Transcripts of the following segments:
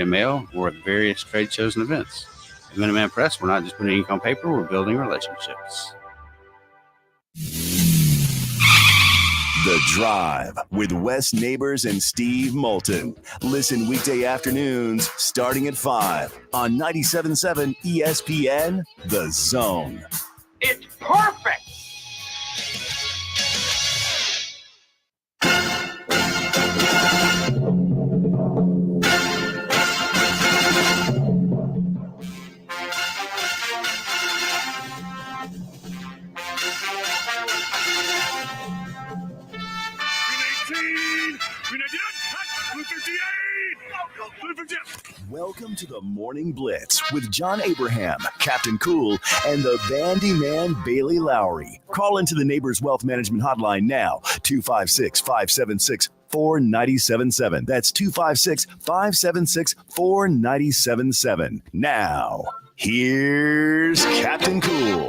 via mail or at various trade shows and events. At Minuteman Press, we're not just putting ink on paper, we're building relationships. The Drive with Wes Neighbors and Steve Moulton. Listen weekday afternoons starting at 5 on 97.7 ESPN, The Zone. It's perfect! Welcome to the Morning Blitz with John Abraham, Captain Cool, and the Bandiman Bailey Lowery. Call into the Neighbors Wealth Management Hotline now, 256-576-4977. That's 256-576-4977. Now, here's Captain Cool.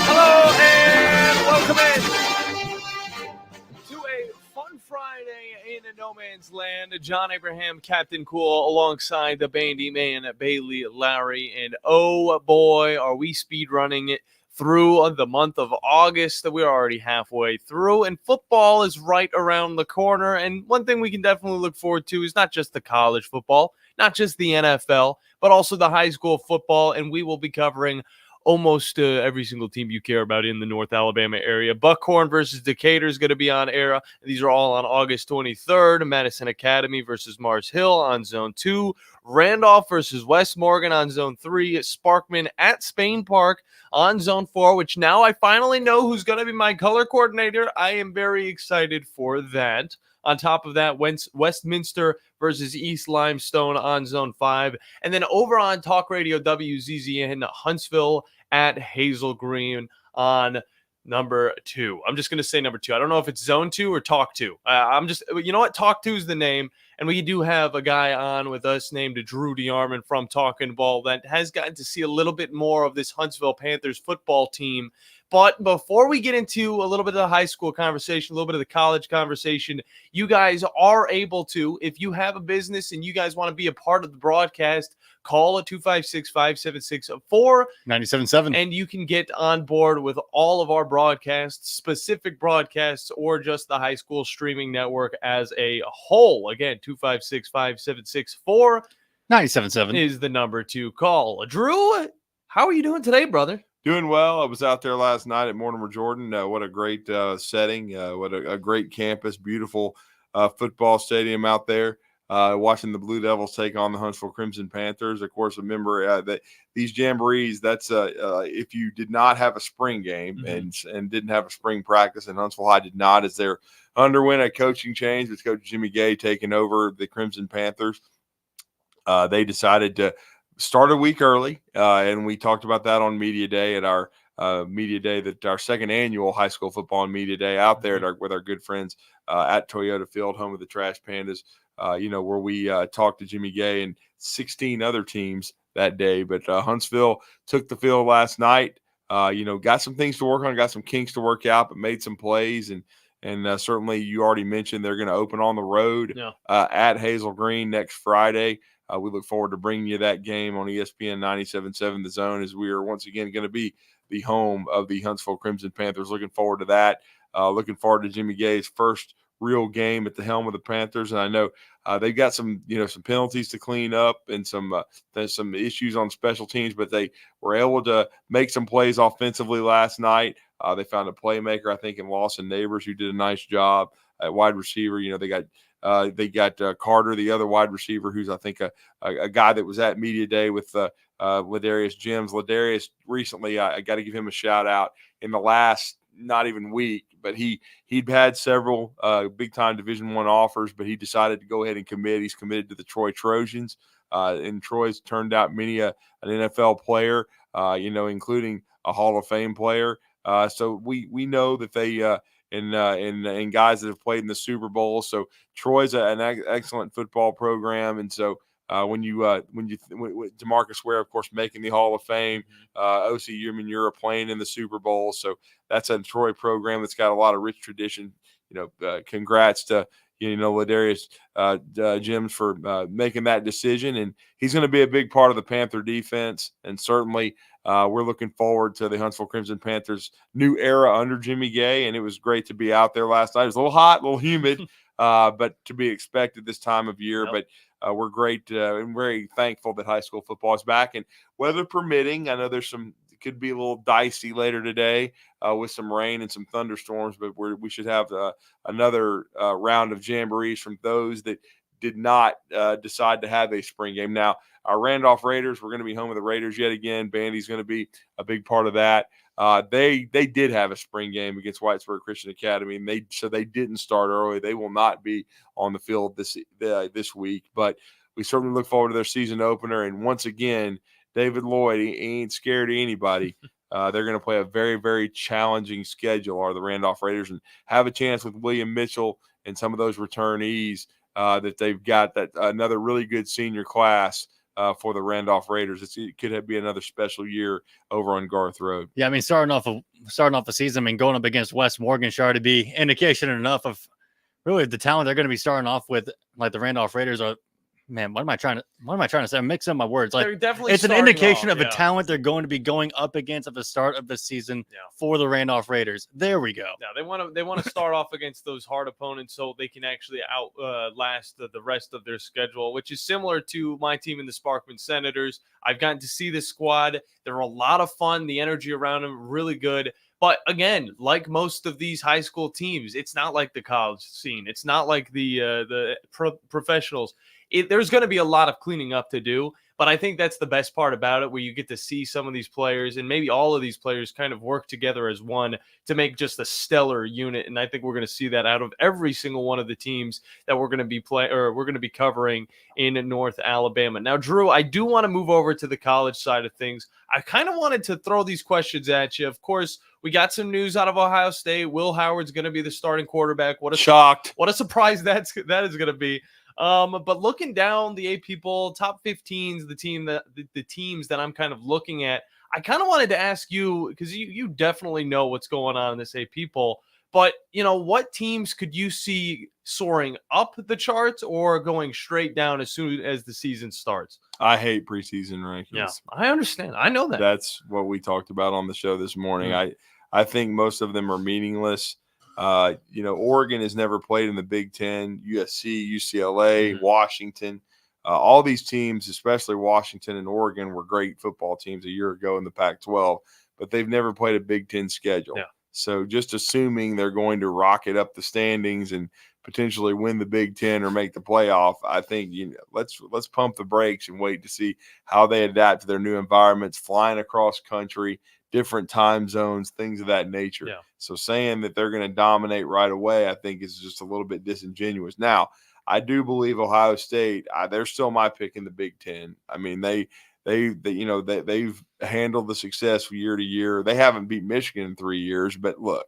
Hello and welcome in to a fun Friday in no man's land. John Abraham, Captain Cool, alongside the Bandiman Bailey Lowery. And oh boy, are we speed running it through the month of August. We're already halfway through, and football is right around the corner. And one thing we can definitely look forward to is not just the college football, not just the NFL, but also the high school football. And we will be covering almost every single team you care about in the North Alabama area. Buckhorn versus Decatur is going to be on air. These are all on August 23rd. Madison Academy versus Mars Hill on Zone 2. Randolph versus West Morgan on Zone 3. Sparkman at Spain Park on Zone 4, which now I finally know who's going to be my color coordinator. I am very excited for that. On top of that, Westminster versus East Limestone on Zone 5. And then over on Talk Radio WZZN, Huntsville at Hazel Green on number 2. I'm just going to say number 2. I don't know if it's Zone 2 or Talk 2. You know what? Talk 2 is the name. And we do have a guy on with us named Drew DeArmond from Talking Ball that has gotten to see a little bit more of this Huntsville Panthers football team. But before we get into a little bit of the high school conversation, a little bit of the college conversation, you guys are able to, if you have a business and you guys want to be a part of the broadcast, call at 256-576-4977, and you can get on board with all of our broadcasts, specific broadcasts, or just the high school streaming network as a whole. Again, 256-576-4977 is the number to call. Drew, how are you doing today, brother? Doing well. I was out there last night at Mortimer Jordan. What a great setting. What a great campus. Beautiful football stadium out there. Watching the Blue Devils take on the Huntsville Crimson Panthers. Of course, remember that these jamborees, that's if you did not have a spring game and didn't have a spring practice, and Huntsville High did not, as they underwent a coaching change with Coach Jimmy Gay taking over the Crimson Panthers. They decided to start a week early, and we talked about that on Media Day at our Media Day, that our second annual high school football and Media Day out there with our good friends at Toyota Field, home of the Trash Pandas, where we talked to Jimmy Gay and 16 other teams that day. But Huntsville took the field last night, got some things to work on, got some kinks to work out, but made some plays. And certainly you already mentioned they're going to open on the road at Hazel Green next Friday. We look forward to bringing you that game on ESPN 97.7 The Zone, as we are once again going to be the home of the Huntsville Crimson Panthers. Looking forward to that. Looking forward to Jimmy Gay's first real game at the helm of the Panthers. And I know they've got some penalties to clean up and there's some issues on special teams, but they were able to make some plays offensively last night. They found a playmaker, I think, in Lawson Neighbors, who did a nice job at wide receiver. They got Carter, the other wide receiver, who's I think a guy that was at Media Day with Ladarius Jims. Ladarius recently, I got to give him a shout out in the last not even week, but he'd had several big time Division I offers, but he decided to go ahead and commit. He's committed to the Troy Trojans, and Troy's turned out many an NFL player, including a Hall of Fame player. So we know that they and guys that have played in the Super Bowl. So Troy's an excellent football program, and so when DeMarcus Ware, of course, making the Hall of Fame, O.C. Umenyiora playing in the Super Bowl. So that's a Troy program that's got a lot of rich tradition. Congrats to Ladarius Jims for making that decision. And he's going to be a big part of the Panther defense. And certainly we're looking forward to the Huntsville Crimson Panthers' new era under Jimmy Gay. And it was great to be out there last night. It was a little hot, a little humid, but to be expected this time of year. Yep. But we're great and very thankful that high school football is back. And weather permitting, I know it could be a little dicey later today with some rain and some thunderstorms, but we should have another round of jamborees from those that did not decide to have a spring game. Now, our Randolph Raiders, we're going to be home with the Raiders yet again. Bandy's going to be a big part of that. They did have a spring game against Whitesburg Christian Academy, and they didn't start early. They will not be on the field this week, but we certainly look forward to their season opener. And once again, David Lloyd, he ain't scared of anybody. They're going to play a very, very challenging schedule, are the Randolph Raiders, and have a chance with William Mitchell and some of those returnees that they've got. That another really good senior class for the Randolph Raiders. It could be another special year over on Garth Road. Yeah, I mean, starting off the season, going up against West Morganshire to be indication enough of really the talent they're going to be starting off with. Like the Randolph Raiders are. Man, what am I trying to say? I'm mixing up my words. Like, they're definitely it's an indication off, of a talent they're going to be going up against at the start of the season for the Randolph Raiders. There we go. Yeah, they want to start off against those hard opponents so they can actually outlast the rest of their schedule, which is similar to my team in the Sparkman Senators. I've gotten to see this squad. They're a lot of fun. The energy around them really good. But again, like most of these high school teams, it's not like the college scene. It's not like the professionals. There's going to be a lot of cleaning up to do, but I think that's the best part about it, where you get to see some of these players and maybe all of these players kind of work together as one to make just a stellar unit. And I think we're going to see that out of every single one of the teams that we're going to be covering in North Alabama. Now, Drew, I do want to move over to the college side of things. I kind of wanted to throw these questions at you. Of course, we got some news out of Ohio State. Will Howard's going to be the starting quarterback. What a surprise that is going to be. But looking down the AP poll, top 15s, the teams that I'm kind of looking at, I kind of wanted to ask you, because you definitely know what's going on in this AP poll, but what teams could you see soaring up the charts or going straight down as soon as the season starts? I hate preseason rankings. Yeah, I understand. I know that. That's what we talked about on the show this morning. I think most of them are meaningless. Oregon has never played in the Big Ten. USC, UCLA, Washington, all these teams, especially Washington and Oregon, were great football teams a year ago in the Pac-12, but they've never played a Big Ten schedule. Yeah. So just assuming they're going to rocket up the standings and potentially win the Big Ten or make the playoff, I think let's pump the brakes and wait to see how they adapt to their new environments, flying across country, different time zones, things of that nature. Yeah. So saying that they're going to dominate right away, I think is just a little bit disingenuous. Now, I do believe Ohio State, they're still my pick in the Big Ten. I mean, they've handled the success year to year. They haven't beat Michigan in 3 years, but look,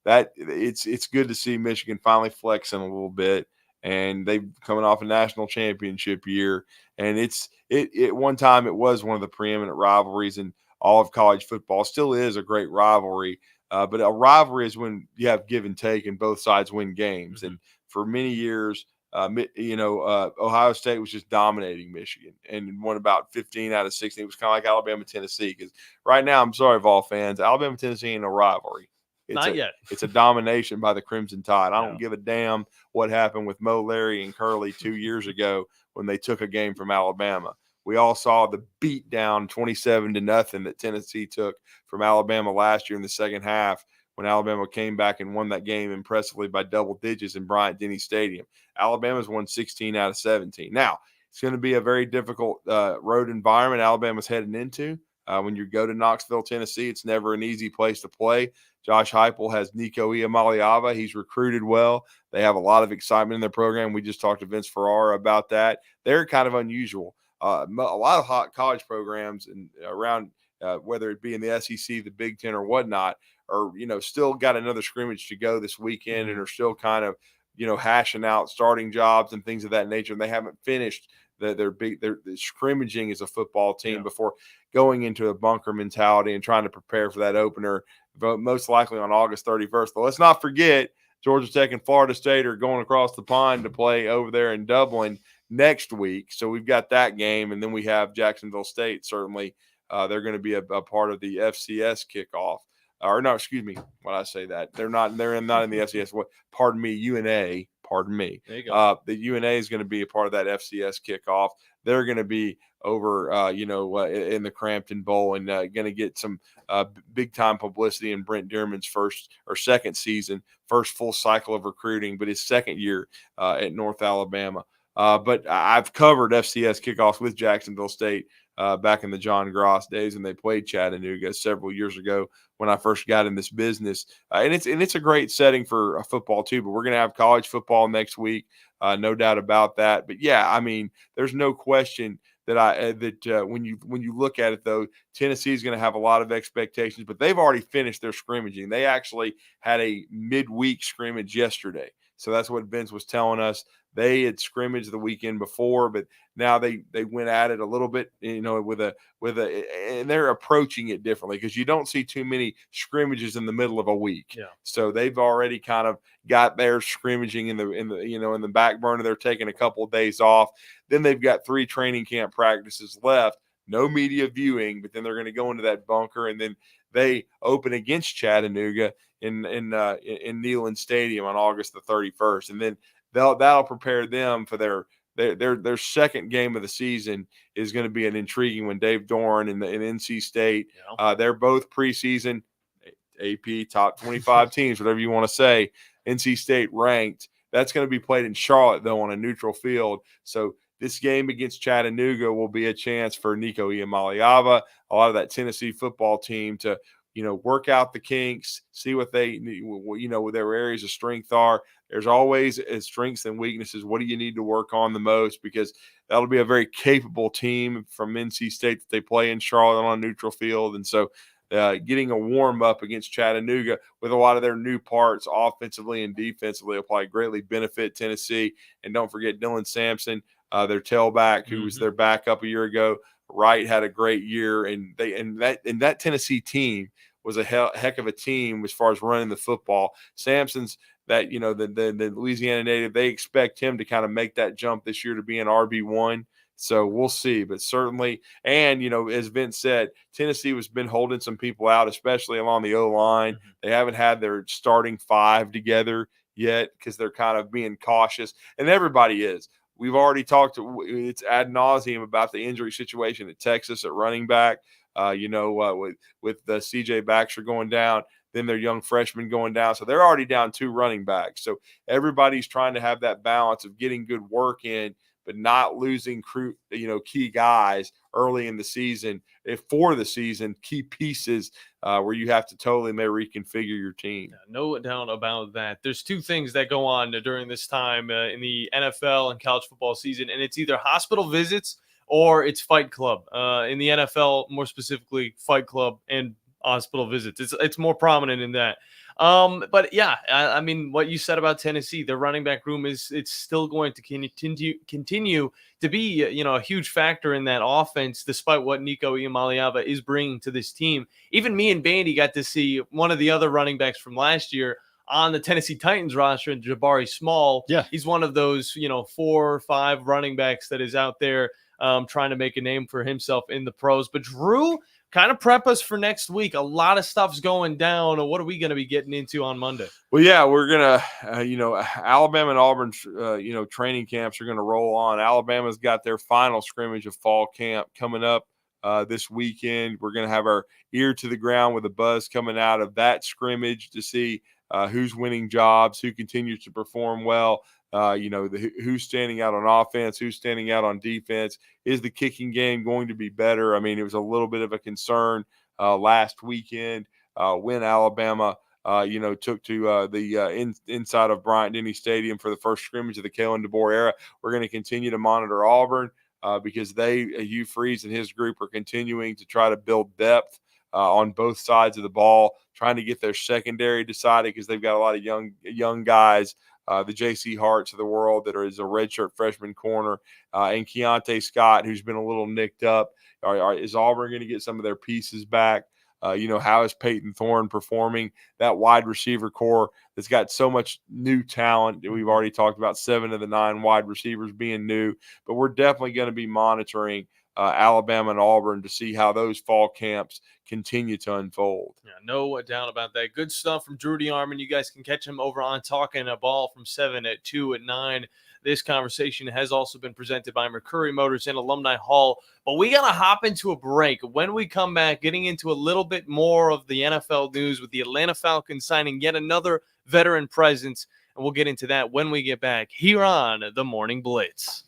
that it's good to see Michigan finally flexing a little bit, and they coming off a national championship year. And it one time it was one of the preeminent rivalries in all of college football. Still is a great rivalry, but a rivalry is when you have give and take and both sides win games. And for many years, Ohio State was just dominating Michigan and won about 15 out of 16. It was kind of like Alabama, Tennessee, because right now, I'm sorry, Vol fans, Alabama, Tennessee ain't no rivalry. Not yet. It's a domination by the Crimson Tide. I don't give a damn what happened with Mo, Larry, and Curly 2 years ago when they took a game from Alabama. We all saw the beat down 27-0 that Tennessee took from Alabama last year in the second half when Alabama came back and won that game impressively by double digits in Bryant-Denny Stadium. Alabama's won 16 out of 17. Now, it's going to be a very difficult road environment Alabama's heading into. When you go to Knoxville, Tennessee, it's never an easy place to play. Josh Heupel has Nico Iamaleava. He's recruited well. They have a lot of excitement in their program. We just talked to Vince Ferrara about that. They're kind of unusual. A lot of hot college programs and around, whether it be in the SEC, the Big Ten, or whatnot, are still got another scrimmage to go this weekend and are still kind of hashing out starting jobs and things of that nature. And they haven't finished their scrimmaging as a football team before going into a bunker mentality and trying to prepare for that opener, most likely on August 31st. But let's not forget Georgia Tech and Florida State are going across the pond to play over there in Dublin next week. So we've got that game, and then we have Jacksonville State. Certainly, they're going to be a part of the FCS kickoff. Or no, excuse me, when I say that they're not in the FCS. What? Pardon me, UNA. Pardon me. There you go. The UNA is going to be a part of that FCS kickoff. They're going to be over, in the Crampton Bowl and going to get some big time publicity in Brent Dearman's second season, first full cycle of recruiting, but his second year at North Alabama. But I've covered FCS kickoffs with Jacksonville State back in the John Gross days, and they played Chattanooga several years ago when I first got in this business. And it's a great setting for football too. But we're going to have college football next week, no doubt about that. But yeah, I mean, there's no question that when you look at it though, Tennessee is going to have a lot of expectations. But they've already finished their scrimmaging. They actually had a midweek scrimmage yesterday. So that's what Vince was telling us. They had scrimmaged the weekend before, but now they went at it a little bit, and they're approaching it differently because you don't see too many scrimmages in the middle of a week. Yeah. So they've already kind of got their scrimmaging in the back burner. They're taking a couple of days off. Then they've got 3 training camp practices left. No media viewing, but then they're going to go into that bunker, and then they open against Chattanooga in Neyland Stadium on August the 31st, and then that'll prepare them for their second game of the season. Is going to be an intriguing one. Dave Doran and NC State, they're both preseason AP top 25 teams, whatever you want to say. NC State ranked. That's going to be played in Charlotte though on a neutral field. So this game against Chattanooga will be a chance for Nico Iamaleava, a lot of that Tennessee football team, to work out the kinks, see what they, what their areas of strength are. There's always strengths and weaknesses. What do you need to work on the most? Because that'll be a very capable team from NC State that they play in Charlotte on a neutral field. And so getting a warm up against Chattanooga with a lot of their new parts offensively and defensively will probably greatly benefit Tennessee. And don't forget Dylan Sampson, their tailback, who was their backup a year ago. Wright had a great year, and that Tennessee team was a heck of a team as far as running the football. Sampson's the Louisiana native. They expect him to kind of make that jump this year to be an RB1. So we'll see, but certainly, and as Vince said, Tennessee has been holding some people out, especially along the O-line. They haven't had their starting 5 together yet because they're kind of being cautious, and everybody is. We've already talked it's ad nauseum about the injury situation at Texas at running back. With the CJ Baxter going down, then their young freshman going down. So they're already down 2 running backs. So everybody's trying to have that balance of getting good work in, but not losing key guys early in the season. For the season, key pieces where you have to totally reconfigure your team. No doubt about that. There's 2 things that go on during this time in the NFL and college football season, and it's either hospital visits or it's Fight Club. In the NFL, more specifically, Fight Club and hospital visits. It's more prominent in that. But yeah, I mean, what you said about Tennessee, their running back room it's still going to continue to be a huge factor in that offense, despite what Nico Iamaleava is bringing to this team. Even me and Bandy got to see one of the other running backs from last year on the Tennessee Titans roster, Jabari Small. Yeah, he's one of those 4 or 5 running backs that is out there trying to make a name for himself in the pros. But Drew, kind of prep us for next week. A lot of stuff's going down. What are we going to be getting into on Monday? Well, yeah, we're going to, Alabama and Auburn, training camps are going to roll on. Alabama's got their final scrimmage of fall camp coming up this weekend. We're going to have our ear to the ground with a buzz coming out of that scrimmage to see who's winning jobs, who continues to perform well. Who's standing out on offense, who's standing out on defense. Is the kicking game going to be better? I mean, it was a little bit of a concern last weekend when Alabama, took to the inside of Bryant-Denny Stadium for the first scrimmage of the Kalen DeBoer era. We're going to continue to monitor Auburn because Hugh Freeze and his group are continuing to try to build depth on both sides of the ball, trying to get their secondary decided because they've got a lot of young guys. The J.C. Harts of the world that is a redshirt freshman corner, and Keontae Scott, who's been a little nicked up. Is Auburn going to get some of their pieces back? How is Peyton Thorne performing? That wide receiver core that's got so much new talent. We've already talked about 7 of the 9 wide receivers being new, but we're definitely going to be monitoring Alabama and Auburn to see how those fall camps continue to unfold. Yeah, no doubt about that. Good stuff from Drew DeArmond. You guys can catch him over on Talking a Ball from 7 at 2 at 9. This conversation has also been presented by Mercury Motors and Alumni Hall. But we got to hop into a break. When we come back, getting into a little bit more of the NFL news with the Atlanta Falcons signing yet another veteran presence. And we'll get into that when we get back here on the Morning Blitz.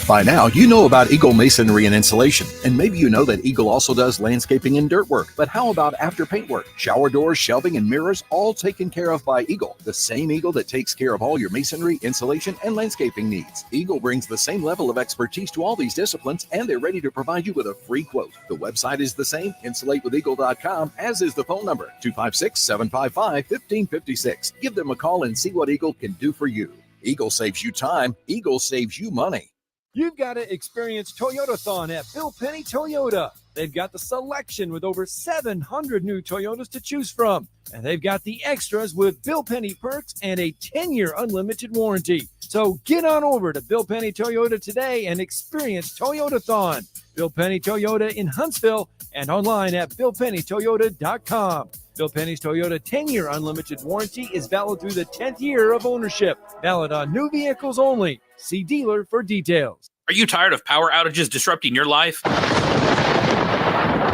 By now, you know about Eagle Masonry and Insulation, and maybe you know that Eagle also does landscaping and dirt work. But how about after paint work? Shower doors, shelving, and mirrors, all taken care of by Eagle, the same Eagle that takes care of all your masonry, insulation, and landscaping needs. Eagle brings the same level of expertise to all these disciplines, and they're ready to provide you with a free quote. The website is the same, insulatewitheagle.com, as is the phone number, 256-755-1556. Give them a call and see what Eagle can do for you. Eagle saves you time. Eagle saves you money. You've got to experience Toyotathon at Bill Penny Toyota. They've got the selection with over 700 new Toyotas to choose from. And they've got the extras with Bill Penny perks and a 10-year unlimited warranty. So get on over to Bill Penny Toyota today and experience Toyotathon. Bill Penny Toyota in Huntsville and online at BillPennyToyota.com. Bill Penny's Toyota 10-year unlimited warranty is valid through the 10th year of ownership. Valid on new vehicles only. See dealer for details. Are you tired of power outages disrupting your life?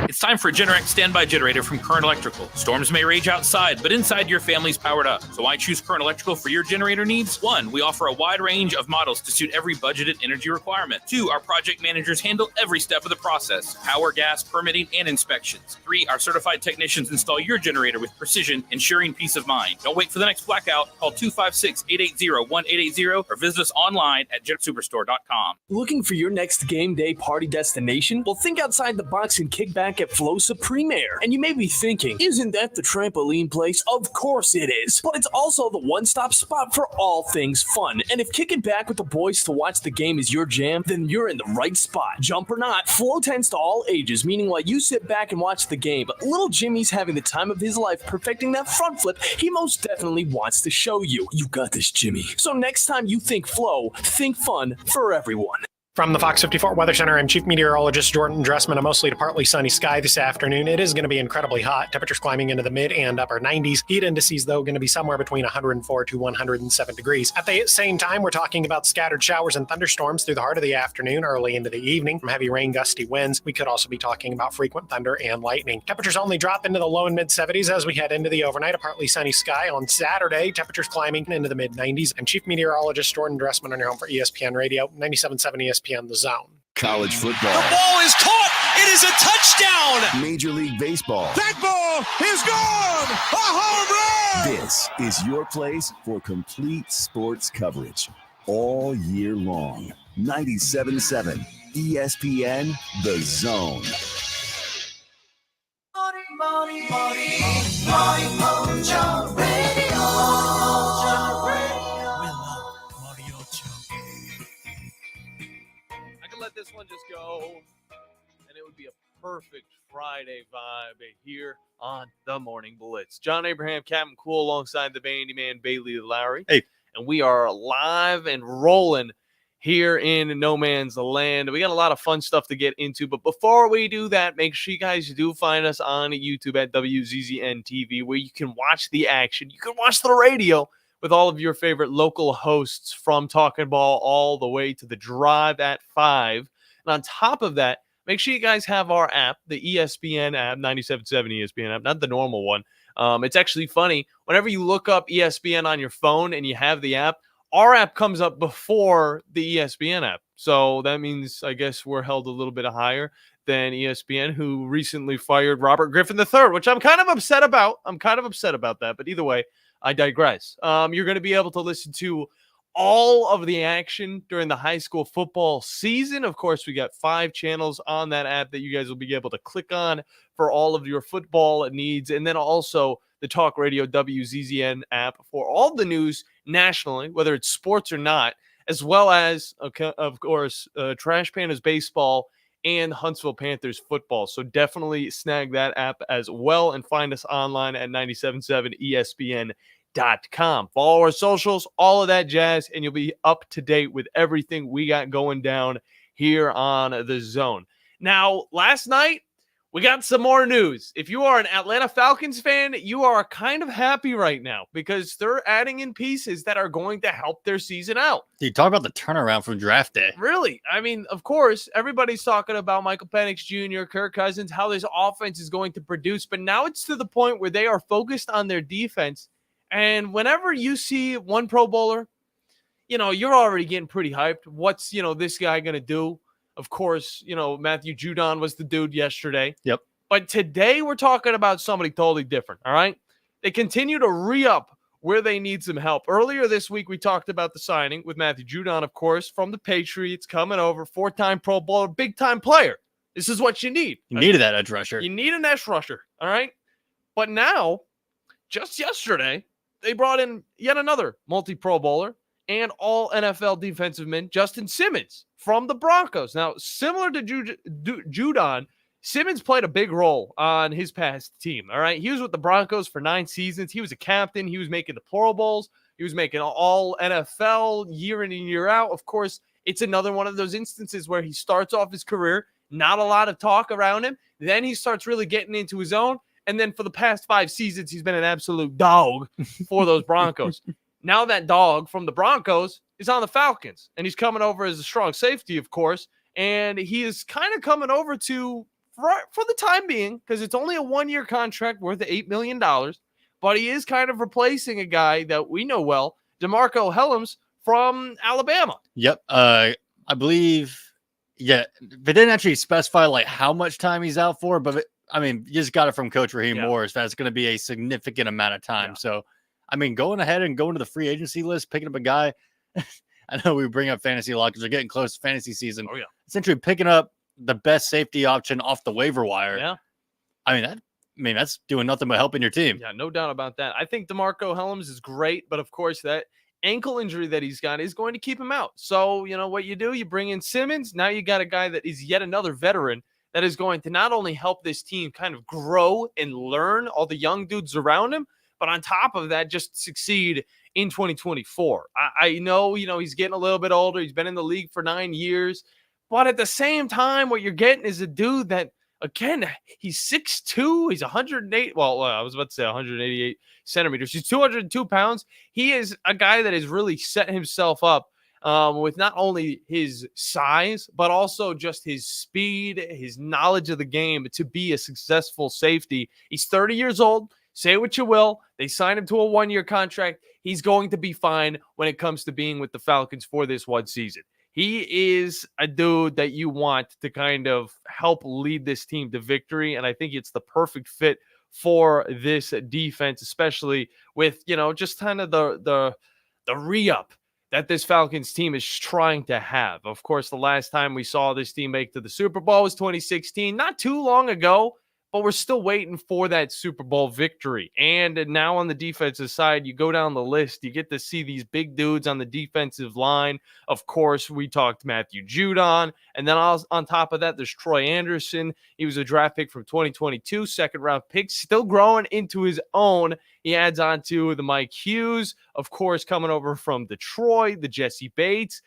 It's time for a Generac standby generator from Current Electrical. Storms may rage outside, but inside your family's powered up. So why choose Current Electrical for your generator needs? 1, we offer a wide range of models to suit every budgeted energy requirement. 2, our project managers handle every step of the process: power, gas, permitting, and inspections. 3, our certified technicians install your generator with precision, ensuring peace of mind. Don't wait for the next blackout. Call 256-880-1880 or visit us online at jetsuperstore.com. Looking for your next game day party destination? Well, think outside the box and kick back at Flow Supreme Air. And you may be thinking, isn't that the trampoline place? Of course it is. But it's also the one-stop spot for all things fun. And if kicking back with the boys to watch the game is your jam, then you're in the right spot. Jump or not, Flow tends to all ages, meaning while you sit back and watch the game, but little Jimmy's having the time of his life perfecting that front flip he most definitely wants to show you. You got this, Jimmy. So next time you think Flow, think fun for everyone. From the Fox 54 Weather Center, I'm Chief Meteorologist Jordan Dressman. A mostly to partly sunny sky this afternoon. It is going to be incredibly hot. Temperatures climbing into the mid and upper 90s. Heat indices, though, going to be somewhere between 104 to 107 degrees. At the same time, we're talking about scattered showers and thunderstorms through the heart of the afternoon, early into the evening. From heavy rain, gusty winds, we could also be talking about frequent thunder and lightning. Temperatures only drop into the low and mid 70s as we head into the overnight. A partly sunny sky on Saturday. Temperatures climbing into the mid 90s. I'm Chief Meteorologist Jordan Dressman on your home for ESPN Radio, 97.7 ESPN The Zone. College football. The ball is caught. It is a touchdown. Major League Baseball. That ball is gone. A home run. This is your place for complete sports coverage all year long. 97.7 ESPN The Zone. Morning Mojo Radio. Let this one just go, and it would be a perfect Friday vibe here on the Morning Blitz. John Abraham, Captain Cool, alongside the Bandiman, Bailey Lowery. Hey. And we are live and rolling here in No Man's Land. We got a lot of fun stuff to get into, but before we do that, make sure you guys do find us on YouTube at WZZN TV, where you can watch the action. You can watch the radio with all of your favorite local hosts, from Talking Ball all the way to the Drive at 5. And on top of that, make sure you guys have our app, the ESPN app, 97.7 ESPN app, not the normal one. It's actually funny. Whenever you look up ESPN on your phone and you have the app, our app comes up before the ESPN app. So that means, I guess, we're held a little bit higher than ESPN, who recently fired Robert Griffin III, which I'm kind of upset about. That. But either way, I digress. You're going to be able to listen to all of the action during the high school football season. Of course, we got 5 channels on that app that you guys will be able to click on for all of your football needs. And then also the Talk Radio WZZN app for all the news nationally, whether it's sports or not, as well as, of course, Trash Pandas Baseball and Huntsville Panthers Football. So definitely snag that app as well and find us online at 977ESPN.com. Follow our socials, all of that jazz, and you'll be up to date with everything we got going down here on The Zone. Now, last night, we got some more news. If you are an Atlanta Falcons fan, you are kind of happy right now because they're adding in pieces that are going to help their season out. Dude, talk about the turnaround from draft day. Really? I mean, of course, everybody's talking about Michael Penix Jr., Kirk Cousins, how this offense is going to produce, but now it's to the point where they are focused on their defense. And whenever you see one Pro Bowler, you're already getting pretty hyped. What's, this guy going to do? Of course, Matthew Judon was the dude yesterday. Yep. But today we're talking about somebody totally different, all right? They continue to re-up where they need some help. Earlier this week, we talked about the signing with Matthew Judon, of course, from the Patriots, coming over, 4-time Pro Bowler, big-time player. This is what you need. You needed that edge rusher. You need an edge rusher, all right? But now, just yesterday, they brought in yet another multi-Pro Bowler and all NFL defensive man, Justin Simmons, from the Broncos. Now, similar to Judon, Simmons played a big role on his past team, all right? He was with the Broncos for 9 seasons. He was a captain. He was making the Pro Bowls. He was making all NFL year in and year out. Of course, it's another one of those instances where he starts off his career, not a lot of talk around him. Then he starts really getting into his own. And then for the past 5 seasons, he's been an absolute dog for those Broncos. Now that dog from the Broncos is on the Falcons, and he's coming over as a strong safety, of course, and he is kind of coming over to, for the time being, because it's only a 1-year contract worth $8 million, but he is kind of replacing a guy that we know well, DeMarco Hellams from Alabama. Yep. I believe, they didn't actually specify like how much time he's out for, but you just got it from Coach Raheem Morris. That's going to be a significant amount of time. Yeah. So, going ahead and going to the free agency list, picking up a guy. I know we bring up fantasy a lot because we're getting close to fantasy season. Oh, yeah. Essentially picking up the best safety option off the waiver wire. Yeah. That's doing nothing but helping your team. Yeah, no doubt about that. I think DeMarco Hellams is great, but of course that ankle injury that he's got is going to keep him out. So, what you do, you bring in Simmons. Now you got a guy that is yet another veteran that is going to not only help this team kind of grow and learn all the young dudes around him, but on top of that, just succeed in 2024. I know, he's getting a little bit older. He's been in the league for 9 years. But at the same time, what you're getting is a dude that, again, he's 6'2". He's 108. Well, I was about to say 188 centimeters. He's 202 pounds. He is a guy that has really set himself up with not only his size, but also just his speed, his knowledge of the game to be a successful safety. He's 30 years old. Say what you will. They signed him to a 1-year contract. He's going to be fine when it comes to being with the Falcons for this one season. He is a dude that you want to kind of help lead this team to victory, and I think it's the perfect fit for this defense, especially with, just kind of the re-up that this Falcons team is trying to have. Of course, the last time we saw this team make to the Super Bowl was 2016, not too long ago, but we're still waiting for that Super Bowl victory. And now on the defensive side, you go down the list, you get to see these big dudes on the defensive line. Of course, we talked Matthew Judon. And then on top of that, there's Troy Anderson. He was a draft pick from 2022, second-round pick, still growing into his own. He adds on to the Mike Hughes, of course, coming over from Detroit, the Jesse Bates.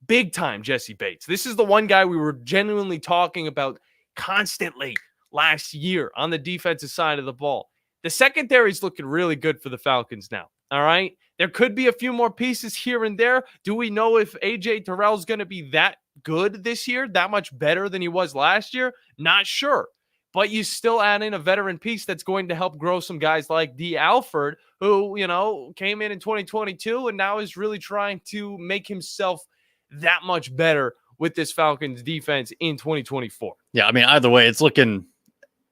Big-time Jesse Bates. This is the one guy we were genuinely talking about constantly last year on the defensive side of the ball. The secondary is looking really good for the Falcons now. All right. There could be a few more pieces here and there. Do we know if AJ Terrell's going to be that good this year, that much better than he was last year? Not sure. But you still add in a veteran piece that's going to help grow some guys like D. Alford, who, came in 2022 and now is really trying to make himself that much better with this Falcons defense in 2024. Yeah. Either way, it's looking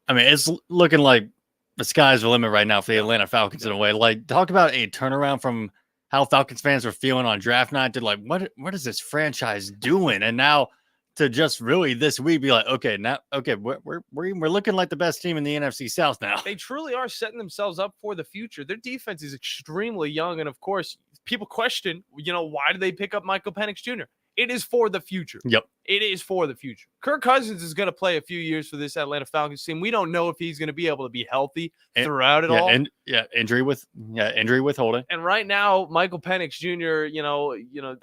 like the sky's the limit right now for the Atlanta Falcons in a way. Like, talk about a turnaround from how Falcons fans were feeling on draft night to like, what is this franchise doing? And now to just really this week be like, we're looking like the best team in the NFC South now. They truly are setting themselves up for the future. Their defense is extremely young, and of course, people question, why did they pick up Michael Penix Jr.? It is for the future. Yep. It is for the future. Kirk Cousins is going to play a few years for this Atlanta Falcons team. We don't know if he's going to be able to be healthy throughout it all. And injury withholding. And right now, Michael Penix Jr.,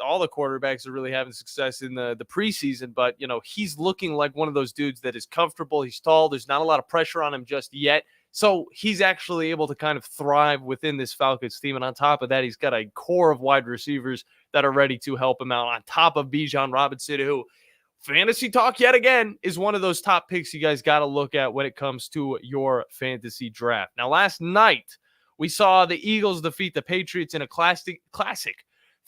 all the quarterbacks are really having success in the preseason, but he's looking like one of those dudes that is comfortable. He's tall. There's not a lot of pressure on him just yet. So he's actually able to kind of thrive within this Falcons team. And on top of that, he's got a core of wide receivers that are ready to help him out. On top of Bijan Robinson, who, fantasy talk yet again, is one of those top picks you guys got to look at when it comes to your fantasy draft. Now, last night, we saw the Eagles defeat the Patriots in a classic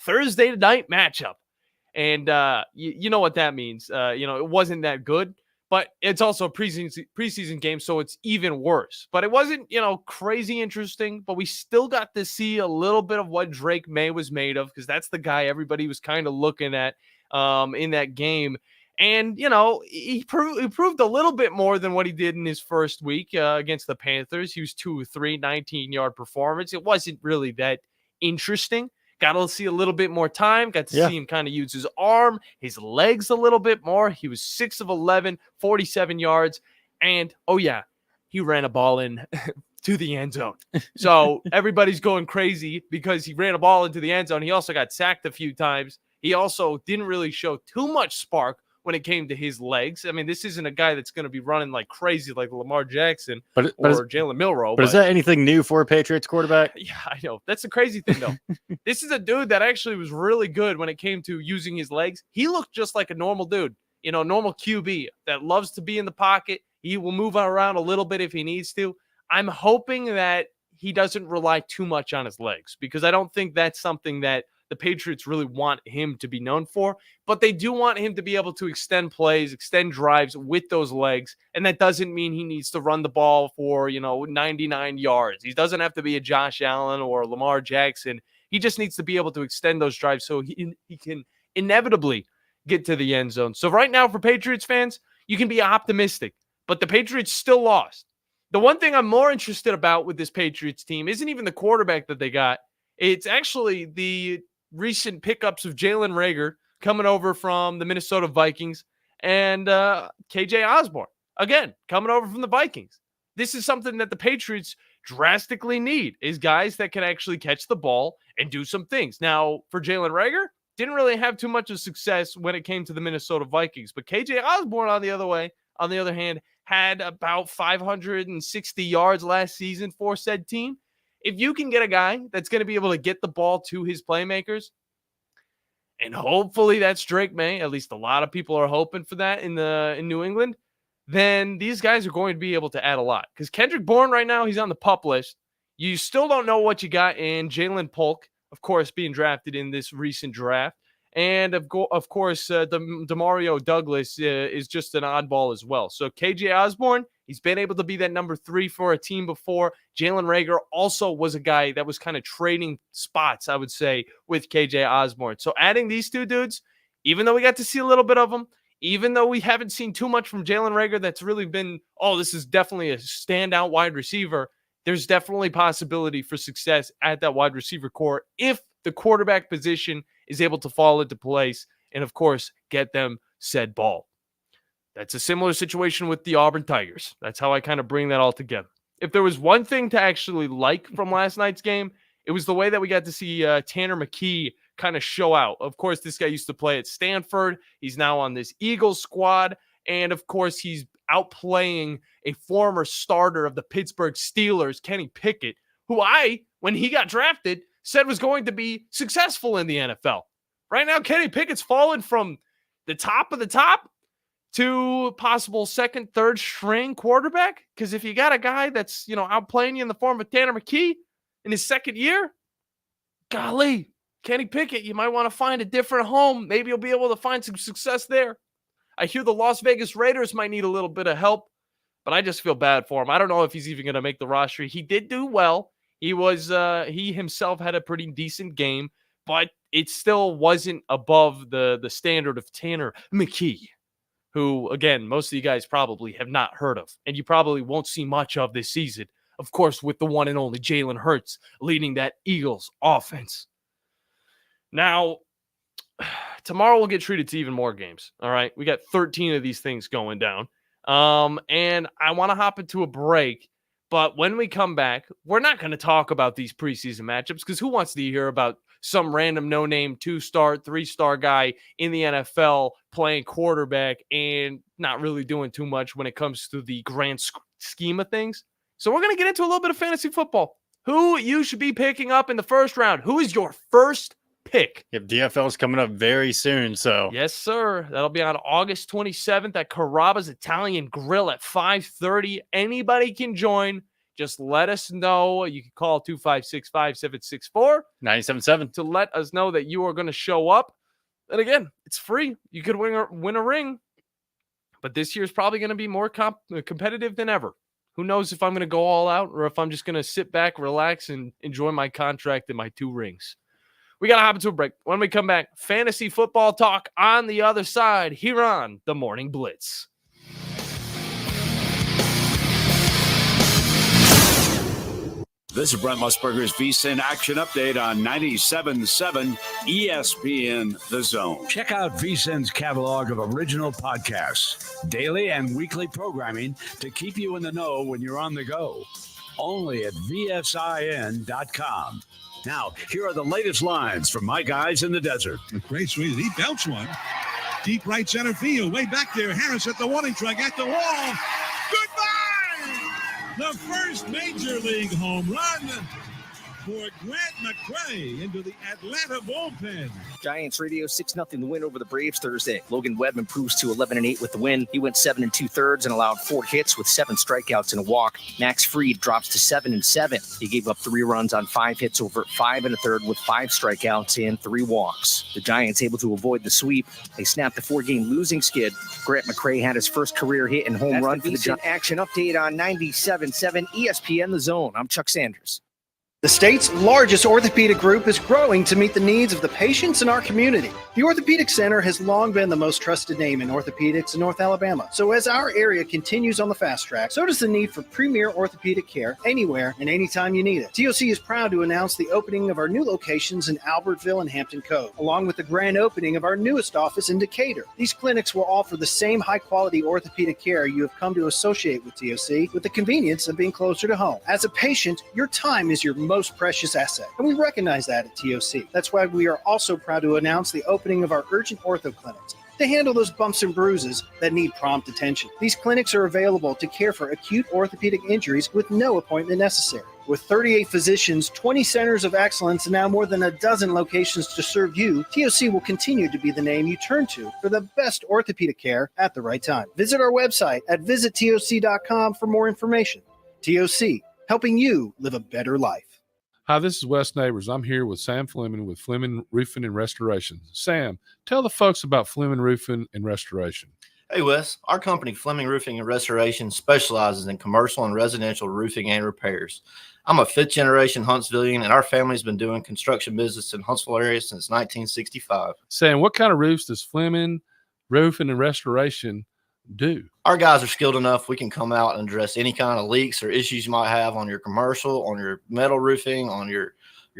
Thursday night matchup. And you know what that means. It wasn't that good. But it's also a preseason game, so it's even worse. But it wasn't, crazy interesting. But we still got to see a little bit of what Drake May was made of, because that's the guy everybody was kind of looking at in that game. And, he proved a little bit more than what he did in his first week against the Panthers. He was 2-3, 19-yard performance. It wasn't really that interesting. Got to see a little bit more time. Got to see him kind of use his arm, his legs a little bit more. He was 6 of 11, 47 yards. And, he ran a ball in to the end zone. So everybody's going crazy because he ran a ball into the end zone. He also got sacked a few times. He also didn't really show too much spark when it came to his legs. I mean, this isn't a guy that's going to be running like crazy like Lamar Jackson or Jalen Milroe. But is that anything new for a Patriots quarterback? Yeah, I know. That's the crazy thing, though. This is a dude that actually was really good when it came to using his legs. He looked just like a normal dude, normal QB that loves to be in the pocket. He will move around a little bit if he needs to. I'm hoping that he doesn't rely too much on his legs, because I don't think that's something that the Patriots really want him to be known for, but they do want him to be able to extend plays, extend drives with those legs. And that doesn't mean he needs to run the ball for, 99 yards. He doesn't have to be a Josh Allen or a Lamar Jackson. He just needs to be able to extend those drives so he can inevitably get to the end zone. So right now for Patriots fans, you can be optimistic, but the Patriots still lost. The one thing I'm more interested about with this Patriots team isn't even the quarterback that they got. It's actually the recent pickups of Jalen Reagor coming over from the Minnesota Vikings and KJ Osborne, again, coming over from the Vikings. This is something that the Patriots drastically need, is guys that can actually catch the ball and do some things. Now, for Jalen Reagor, didn't really have too much of success when it came to the Minnesota Vikings, but KJ Osborne, on the other hand, had about 560 yards last season for said team. If you can get a guy that's going to be able to get the ball to his playmakers, and hopefully that's Drake May, at least a lot of people are hoping for that in New England, then these guys are going to be able to add a lot. Because Kendrick Bourne right now, he's on the PUP list. You still don't know what you got in Jalen Polk, of course, being drafted in this recent draft. And of course, Demario Douglas is just an oddball as well. So KJ Osborne, he's been able to be that number 3 for a team before. Jalen Reagor also was a guy that was kind of trading spots, I would say, with KJ Osborne. So adding these two dudes, even though we got to see a little bit of them, even though we haven't seen too much from Jalen Reagor that's really been, this is definitely a standout wide receiver, there's definitely possibility for success at that wide receiver core if the quarterback position is able to fall into place and, of course, get them said ball. That's a similar situation with the Auburn Tigers. That's how I kind of bring that all together. If there was one thing to actually like from last night's game, it was the way that we got to see Tanner McKee kind of show out. Of course, this guy used to play at Stanford. He's now on this Eagles squad. And, of course, he's outplaying a former starter of the Pittsburgh Steelers, Kenny Pickett, who when he got drafted, said was going to be successful in the NFL. Right now, Kenny Pickett's fallen from the top of the top to possible second, third string quarterback. Because if you got a guy that's, outplaying you in the form of Tanner McKee in his second year, golly, Kenny Pickett, you might want to find a different home. Maybe you'll be able to find some success there. I hear the Las Vegas Raiders might need a little bit of help, but I just feel bad for him. I don't know if he's even going to make the roster. He did do well. He himself had a pretty decent game, but it still wasn't above the standard of Tanner McKee, who, again, most of you guys probably have not heard of, and you probably won't see much of this season. Of course, with the one and only Jalen Hurts leading that Eagles offense. Now, tomorrow we'll get treated to even more games. All right. We got 13 of these things going down. And I want to hop into a break. But when we come back, we're not going to talk about these preseason matchups because who wants to hear about some random no-name 2-star, 3-star guy in the NFL playing quarterback and not really doing too much when it comes to the grand scheme of things? So we're going to get into a little bit of fantasy football. Who you should be picking up in the first round. Who is your first pick? If DFL is coming up very soon, so yes, sir. That'll be on August 27th at Carrabba's Italian Grill at 5:30. Anybody can join. Just let us know. You can call 256-5764-977 to let us know that you are going to show up. And again, it's free. You could win a ring. But this year is probably going to be more competitive than ever. Who knows if I'm going to go all out or if I'm just going to sit back, relax, and enjoy my contract and my 2 rings. We got to hop into a break. When we come back, fantasy football talk on the other side here on the Morning Blitz. This is Brent Musburger's VSiN Action Update on 97.7 ESPN The Zone. Check out VSiN's catalog of original podcasts, daily and weekly programming to keep you in the know when you're on the go. Only at VSIN.com. Now, here are the latest lines from my guys in the desert. Great swing. He belts one. Deep right center field. Way back there. Harris at the warning track at the wall. Goodbye! The first major league home run for Grant McCray into the Atlanta bullpen. Giants radio 6-0 the win over the Braves Thursday. Logan Webb improves to 11-8 with the win. He went 7 2/3 and allowed 4 hits with 7 strikeouts and a walk. Max Fried drops to 7-7. He gave up 3 runs on 5 hits over 5 1/3 with 5 strikeouts and 3 walks. The Giants able to avoid the sweep. They snapped a 4-game losing skid. Grant McCray had his first career hit and home run for the Giants. Action update on 97.7 ESPN The Zone. I'm Chuck Sanders. The state's largest orthopedic group is growing to meet the needs of the patients in our community. The Orthopedic Center has long been the most trusted name in orthopedics in North Alabama. So as our area continues on the fast track, so does the need for premier orthopedic care anywhere and anytime you need it. TOC is proud to announce the opening of our new locations in Albertville and Hampton Cove, along with the grand opening of our newest office in Decatur. These clinics will offer the same high-quality orthopedic care you have come to associate with TOC with the convenience of being closer to home. As a patient, your time is your most precious asset, and we recognize that at TOC. That's why we are also proud to announce the opening of our urgent ortho clinics to handle those bumps and bruises that need prompt attention. These clinics are available to care for acute orthopedic injuries with no appointment necessary. With 38 physicians, 20 centers of excellence, and now more than a dozen locations to serve you, TOC will continue to be the name you turn to for the best orthopedic care at the right time. Visit our website at visittoc.com for more information. TOC, helping you live a better life. Hi, this is Wes Neighbors. I'm here with Sam Fleming with Fleming Roofing and Restoration. Sam, tell the folks about Fleming Roofing and Restoration. Hey, Wes. Our company, Fleming Roofing and Restoration, specializes in commercial and residential roofing and repairs. I'm a 5th-generation Huntsvillian, and our family's been doing construction business in Huntsville area since 1965. Sam, what kind of roofs does Fleming Roofing and Restoration do? Our guys are skilled enough. We can come out and address any kind of leaks or issues you might have on your commercial, on your metal roofing, on your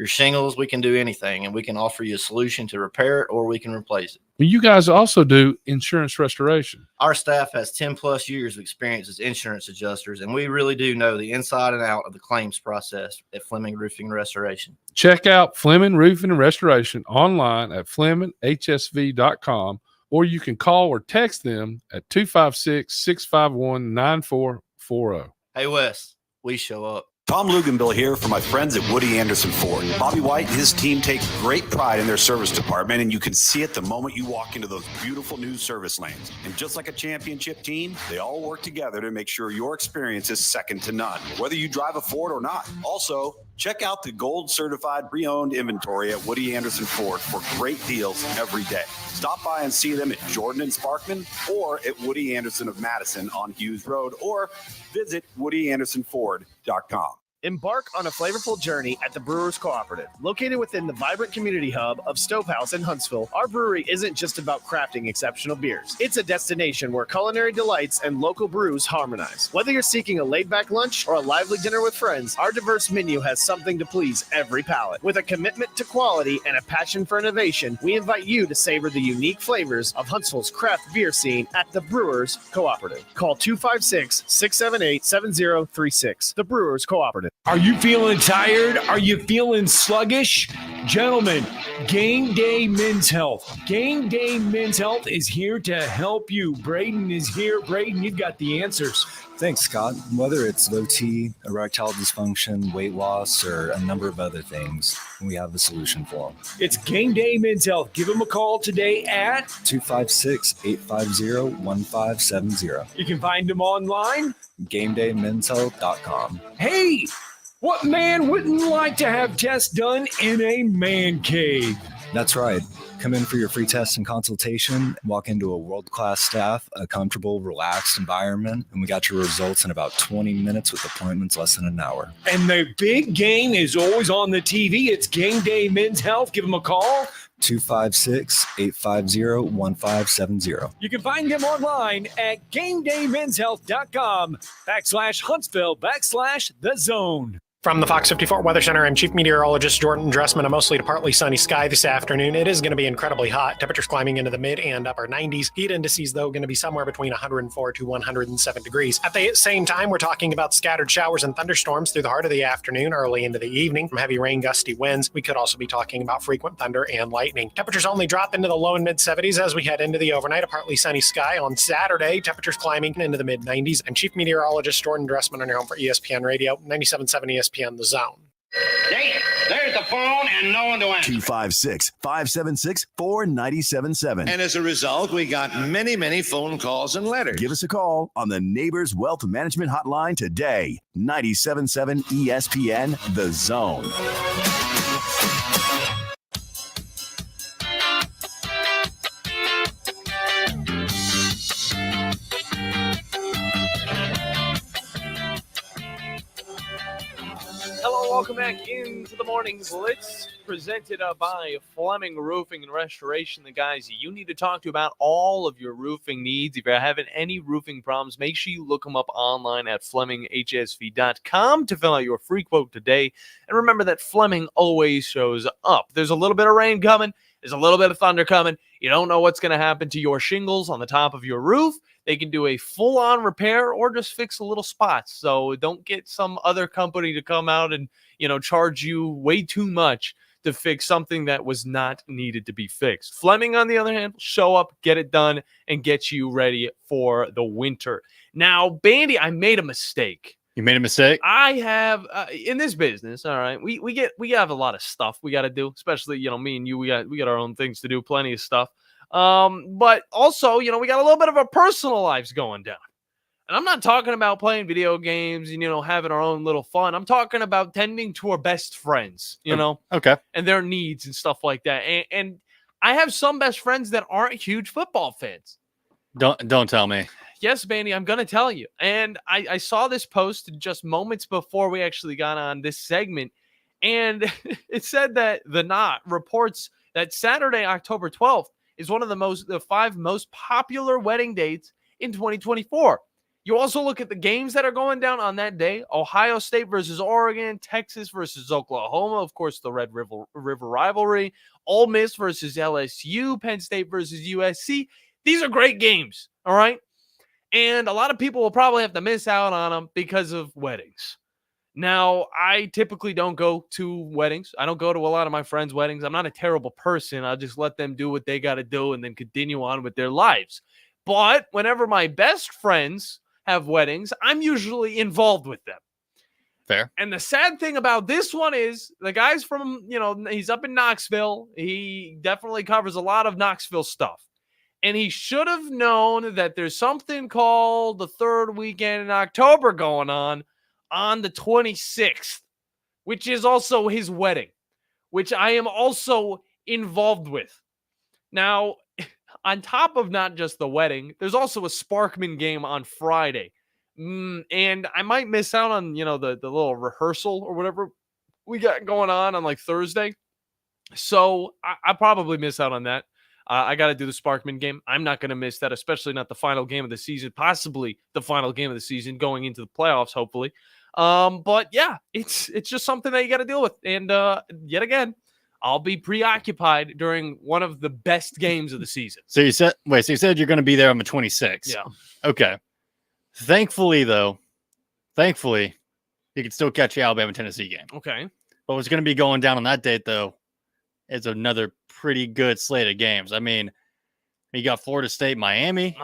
shingles. We can do anything, and we can offer you a solution to repair it, or we can replace it. You guys also do insurance restoration. Our staff has 10 plus years of experience as insurance adjusters, and we really do know the inside and out of the claims process at Fleming Roofing and Restoration. Check out Fleming Roofing and Restoration online at FlemingHSV.com, or you can call or text them at 256-651-9440. Hey, Wes, we show up. Tom Luganville here for my friends at Woody Anderson Ford. Bobby White and his team take great pride in their service department, and you can see it the moment you walk into those beautiful new service lanes. And just like a championship team, they all work together to make sure your experience is second to none, whether you drive a Ford or not. Also, check out the gold certified pre-owned inventory at Woody Anderson Ford for great deals every day. Stop by and see them at Jordan and Sparkman or at Woody Anderson of Madison on Hughes Road, or visit WoodyAndersonFord.com. Embark on a flavorful journey at the Brewers Cooperative. Located within the vibrant community hub of Stovehouse in Huntsville, our brewery isn't just about crafting exceptional beers. It's a destination where culinary delights and local brews harmonize. Whether you're seeking a laid-back lunch or a lively dinner with friends, our diverse menu has something to please every palate. With a commitment to quality and a passion for innovation, we invite you to savor the unique flavors of Huntsville's craft beer scene at the Brewers Cooperative. Call 256-678-7036. The Brewers Cooperative. Are you feeling tired? Are you feeling sluggish? Gentlemen, Game Day Men's Health. Game Day Men's Health is here to help you. Braden is here. Braden, you've got the answers. Thanks, Scott. Whether it's low T, erectile dysfunction, weight loss, or a number of other things, we have a solution for them. It's Game Day Men's Health. Give them a call today at 256-850-1570. You can find them online. GameDayMen'sHealth.com. Hey, what man wouldn't like to have tests done in a man cave? That's right. Come in for your free test and consultation, walk into a world-class staff, a comfortable, relaxed environment, and we got your results in about 20 minutes with appointments less than an hour. And the big game is always on the TV. It's Game Day Men's Health. Give them a call. 256-850-1570. You can find them online at GameDayMen'sHealth.com/Huntsville/The Zone. From the Fox 54 Weather Center, I'm Chief Meteorologist Jordan Dressman. A mostly to partly sunny sky this afternoon. It is going to be incredibly hot. Temperatures climbing into the mid and upper 90s. Heat indices, though, going to be somewhere between 104 to 107 degrees. At the same time, we're talking about scattered showers and thunderstorms through the heart of the afternoon, early into the evening. From heavy rain, gusty winds, we could also be talking about frequent thunder and lightning. Temperatures only drop into the low and mid 70s as we head into the overnight. A partly sunny sky on Saturday. Temperatures climbing into the mid 90s. I'm Chief Meteorologist Jordan Dressman on your home for ESPN Radio, 97.7 ESPN, The Zone. There's the phone and no one to answer. 256-576-4977. And as a result, we got many, many phone calls and letters. Give us a call on the Neighbors Wealth Management Hotline today. 97.7 ESPN, The Zone. Hello, welcome back into the Morning Blitz, presented by Fleming Roofing and Restoration, the guys you need to talk to about all of your roofing needs. If you're having any roofing problems, make sure you look them up online at FlemingHSV.com to fill out your free quote today. And remember that Fleming always shows up. There's a little bit of rain coming. There's a little bit of thunder coming. You don't know what's going to happen to your shingles on the top of your roof. They can do a full-on repair or just fix a little spots. So don't get some other company to come out and, charge you way too much to fix something that was not needed to be fixed. Fleming, on the other hand, show up, get it done, and get you ready for the winter. Now, Bandy, I made a mistake. You made a mistake? I have in this business. All right, we have a lot of stuff we got to do, especially me and you. We got our own things to do, plenty of stuff. But also, we got a little bit of our personal lives going down. And I'm not talking about playing video games and, having our own little fun. I'm talking about tending to our best friends, Okay. and their needs and stuff like that. And I have some best friends that aren't huge football fans. Don't tell me. Yes, Bandy, I'm going to tell you. And I saw this post just moments before we actually got on this segment. And it said that The Knot reports that Saturday, October 12th, is one of the 5 most popular wedding dates in 2024. You also look at the games that are going down on that day: Ohio State versus Oregon, Texas versus Oklahoma, of course, the Red River rivalry, Ole Miss versus LSU, Penn State versus USC. These are great games, all right? And a lot of people will probably have to miss out on them because of weddings. Now, I typically don't go to weddings. I don't go to a lot of my friends' weddings. I'm not a terrible person. I'll just let them do what they got to do and then continue on with their lives. But whenever my best friends have weddings, I'm usually involved with them. Fair. And the sad thing about this one is the guy's from, he's up in Knoxville. He definitely covers a lot of Knoxville stuff. And he should have known that there's something called the third weekend in October going on the 26th, which is also his wedding, which I am also involved with. Now, on top of not just the wedding, there's also a Sparkman game on Friday. And I might miss out on, the little rehearsal or whatever we got going on like Thursday. So I probably miss out on that. I got to do the Sparkman game. I'm not going to miss that, especially not the final game of the season, possibly the final game of the season going into the playoffs, hopefully. But yeah, it's just something that you got to deal with. And yet again, I'll be preoccupied during one of the best games of the season. So you said you're going to be there on the 26th. Yeah. Okay. Thankfully, you can still catch the Alabama-Tennessee game. Okay. But what's going to be going down on that date, though, is another pretty good slate of games. I mean, you got Florida State, Miami,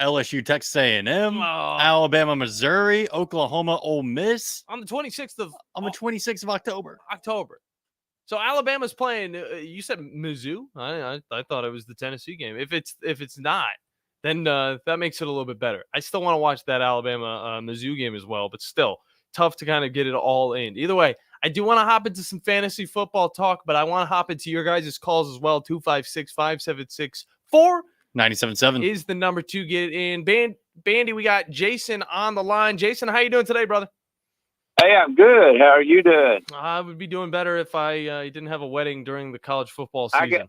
LSU, Texas A&M, Alabama, Missouri, Oklahoma, Ole Miss. On the 26th of October. So Alabama's playing. You said Mizzou. I thought it was the Tennessee game. If it's not, then that makes it a little bit better. I still want to watch that Alabama Mizzou game as well, but still tough to kind of get it all in. Either way, I do want to hop into some fantasy football talk, but I want to hop into your guys' calls as well. 256-576-4977 is the number to get in. Bandy, we got Jason on the line. Jason, how you doing today, brother? Hey, I'm good. How are you doing? I would be doing better if I didn't have a wedding during the college football season.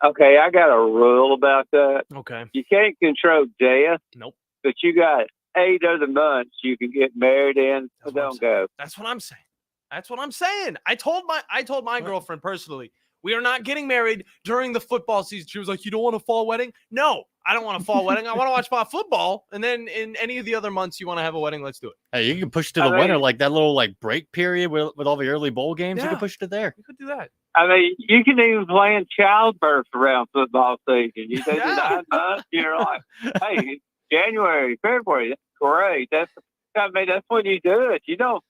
I got a rule about that. Okay. You can't control death. Nope. But you got 8 other months you can get married in, so don't go. That's what I'm saying. I told my girlfriend personally, we are not getting married during the football season. She was like, you don't want a fall wedding? No, I don't want a fall wedding. I want to watch football. And then in any of the other months you want to have a wedding, let's do it. Hey, you can push to the winter, like that little break period with all the early bowl games. Yeah. You can push to there. You could do that. I mean, you can even plan childbirth around football season. You take 9 months, you're like, hey, January, February, that's great. That's when you do it. You don't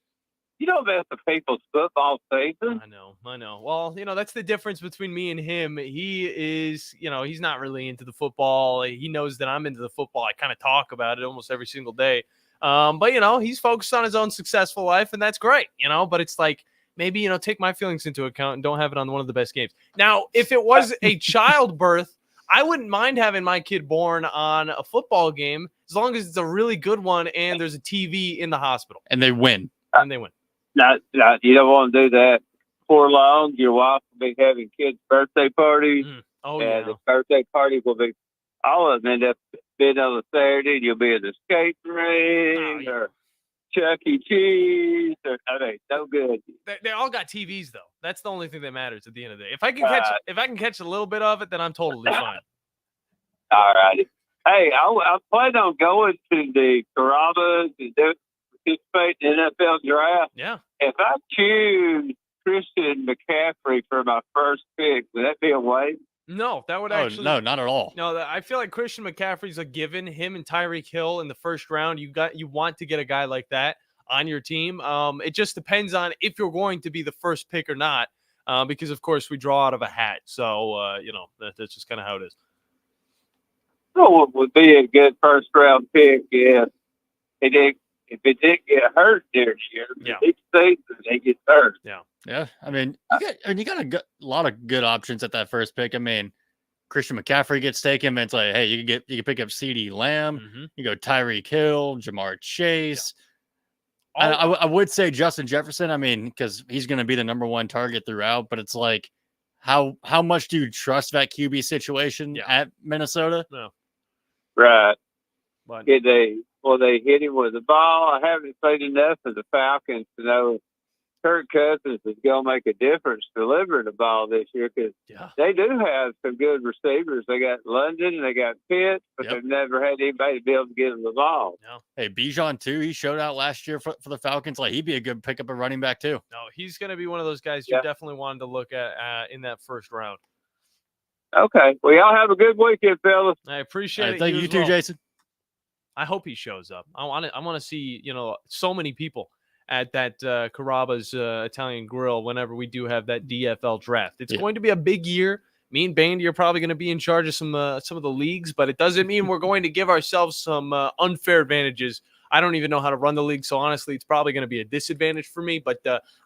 mess with people's football season. I know. Well, that's the difference between me and him. He is, he's not really into the football. He knows that I'm into the football. I kind of talk about it almost every single day. But he's focused on his own successful life, and that's great, but it's like, maybe, take my feelings into account and don't have it on one of the best games. Now, if it was a childbirth, I wouldn't mind having my kid born on a football game as long as it's a really good one and there's a TV in the hospital. And they win. No, you don't want to do that. Before long, your wife will be having kids' birthday parties. The birthday party will be, all of them end up being on a Saturday. You'll be at the skate rink or Chuck E. Cheese. No good. They all got TVs, though. That's the only thing that matters at the end of the day. If I can catch a little bit of it, then I'm totally fine. All righty. Hey, I plan on going to the Carrabba's and participate in the NFL draft. Yeah. If I choose Christian McCaffrey for my first pick, would that be a waste? No, that would actually. No, not at all. No, I feel like Christian McCaffrey's a given. Him and Tyreek Hill in the first round. You want to get a guy like that on your team. It just depends on if you're going to be the first pick or not. Because of course we draw out of a hat. So that's just kind of how it is. Oh, it would be a good first round pick if it did get hurt this year. Yeah. Each season they get hurt. Yeah. Yeah, I mean, you got a lot of good options at that first pick. I mean, Christian McCaffrey gets taken, and it's like, hey, you can pick up CeeDee Lamb, you go Tyreek Hill, Jamar Chase. Yeah. I would say Justin Jefferson. I mean, because he's going to be the number one target throughout. But it's like, how much do you trust that QB situation at Minnesota? No. Right. But they hit him with the ball. I haven't played enough of the Falcons to know Kirk Cousins is going to make a difference delivering the ball this year because they do have some good receivers. They got London and they got Pitts, but they've never had anybody to be able to give them the ball. No. Hey, Bijan, too. He showed out last year for the Falcons. Like, he'd be a good pickup at running back, too. No, he's going to be one of those guys you definitely wanted to look at in that first round. Okay. Well, y'all have a good weekend, fellas. I appreciate it. Thank you too, Jason. I hope he shows up. I want to see, so many people at that Carrabba's Italian Grill whenever we do have that DFL draft. It's going to be a big year. Me and Bandy are probably going to be in charge of some of the leagues, but it doesn't mean we're going to give ourselves some unfair advantages. I don't even know how to run the league, so honestly, it's probably going to be a disadvantage for me, but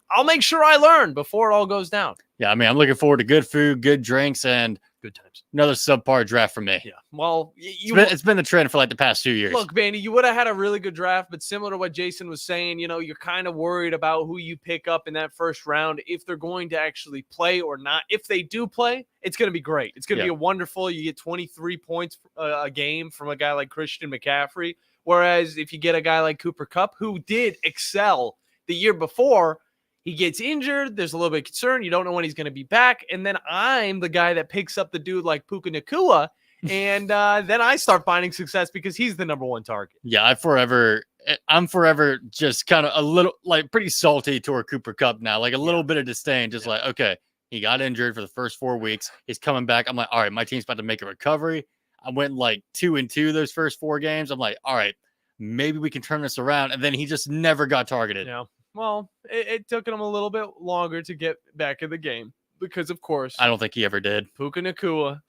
I'll make sure I learn before it all goes down. Yeah, I mean, I'm looking forward to good food, good drinks, and Good times. Another subpar draft for me. Yeah. Well, it's been the trend for like the past 2 years. Look, Bandy, you would have had a really good draft, but similar to what Jason was saying, you're kind of worried about who you pick up in that first round, if they're going to actually play or not. If they do play, it's going to be great. It's going to be a wonderful. You get 23 points a game from a guy like Christian McCaffrey. Whereas if you get a guy like Cooper Kupp, who did excel the year before, he gets injured. There's a little bit of concern. You don't know when he's going to be back. And then I'm the guy that picks up the dude like Puka Nacua. And then I start finding success because he's the number one target. Yeah, I'm forever just kind of a little like pretty salty toward Cooper Kupp now. Like a little bit of disdain. Just like, okay, he got injured for the first 4 weeks. He's coming back. I'm like, all right, my team's about to make a recovery. I went like 2-2 those first 4 games. I'm like, all right, maybe we can turn this around. And then he just never got targeted. Yeah. Well, it took him a little bit longer to get back in the game because, of course, I don't think he ever did. Puka Nacua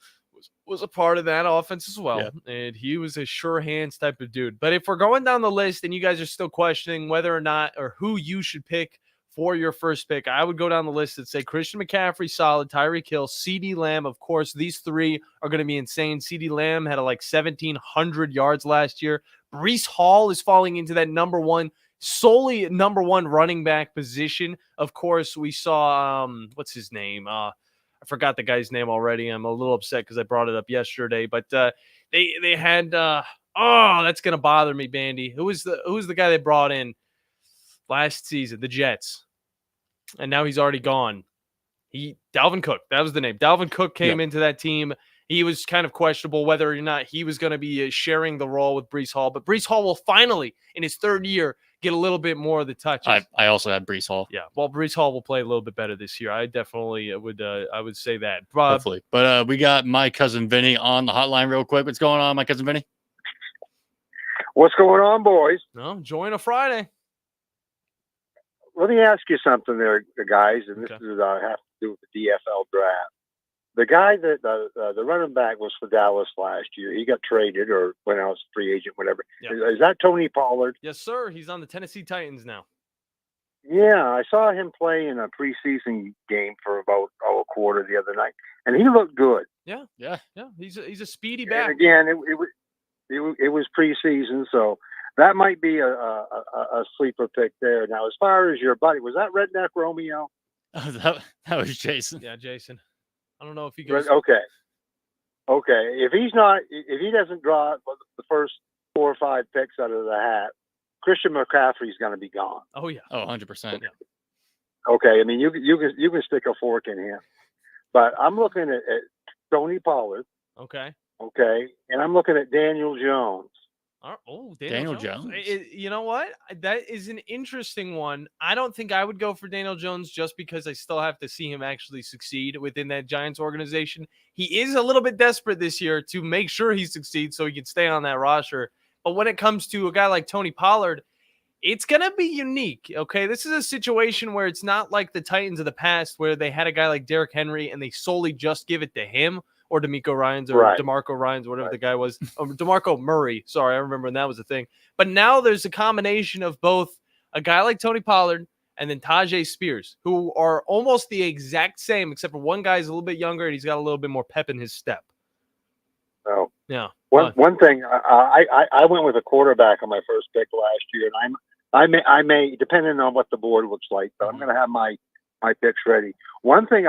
was a part of that offense as well, and he was a sure hands type of dude. But if we're going down the list and you guys are still questioning whether or not or who you should pick for your first pick, I would go down the list and say Christian McCaffrey, solid, Tyreek Hill, CeeDee Lamb. Of course, these 3 are going to be insane. CeeDee Lamb had like 1,700 yards last year. Breece Hall is falling into that solely number one running back position. Of course, we saw what's his name? I forgot the guy's name already. I'm a little upset because I brought it up yesterday. But they had that's gonna bother me, Bandy. Who's the guy they brought in last season? The Jets, and now he's already gone. Dalvin Cook. That was the name. Dalvin Cook came into that team. He was kind of questionable whether or not he was going to be sharing the role with Breece Hall. But Breece Hall will finally, in his 3rd year, get a little bit more of the touches. I also had Breece Hall. Yeah, well, Breece Hall will play a little bit better this year. I definitely would say that. Hopefully. But we got my cousin Vinny on the hotline real quick. What's going on, my cousin Vinny? What's going on, boys? No, enjoying a Friday. Let me ask you something there, guys, and this has to do with the DFL draft. The guy that the running back was for Dallas last year, he got traded or went out as a free agent, whatever. Yep. Is that Tony Pollard? Yes, sir. He's on the Tennessee Titans now. Yeah, I saw him play in a preseason game for about a quarter the other night, and he looked good. Yeah. He's a speedy back. And again, it was preseason, so that might be a sleeper pick there. Now, as far as your buddy, was that Redneck Romeo? Oh, that was Jason. Yeah, Jason. I don't know if he goes. Okay. If he doesn't draw the first 4 or 5 picks out of the hat, Christian McCaffrey's going to be gone. Oh yeah. Oh, 100%. Yeah. Okay. I mean, you can stick a fork in him, but I'm looking at Tony Pollard. Okay. Okay, and I'm looking at Daniel Jones. Daniel Jones. You know what? That is an interesting one. I don't think I would go for Daniel Jones just because I still have to see him actually succeed within that Giants organization. He is a little bit desperate this year to make sure he succeeds so he can stay on that roster. But when it comes to a guy like Tony Pollard, it's going to be unique, okay? This is a situation where it's not like the Titans of the past where they had a guy like Derrick Henry and they solely just give it to him. Or D'Amico Ryans or DeMarco Ryans, whatever the guy was. DeMarco Murray. Sorry, I remember when that was a thing. But now there's a combination of both a guy like Tony Pollard and then Tajay Spears, who are almost the exact same, except for one guy's a little bit younger and he's got a little bit more pep in his step. Oh. Yeah. One thing, I went with a quarterback on my first pick last year, and I may depending on what the board looks like, but I'm going to have my picks ready. One thing,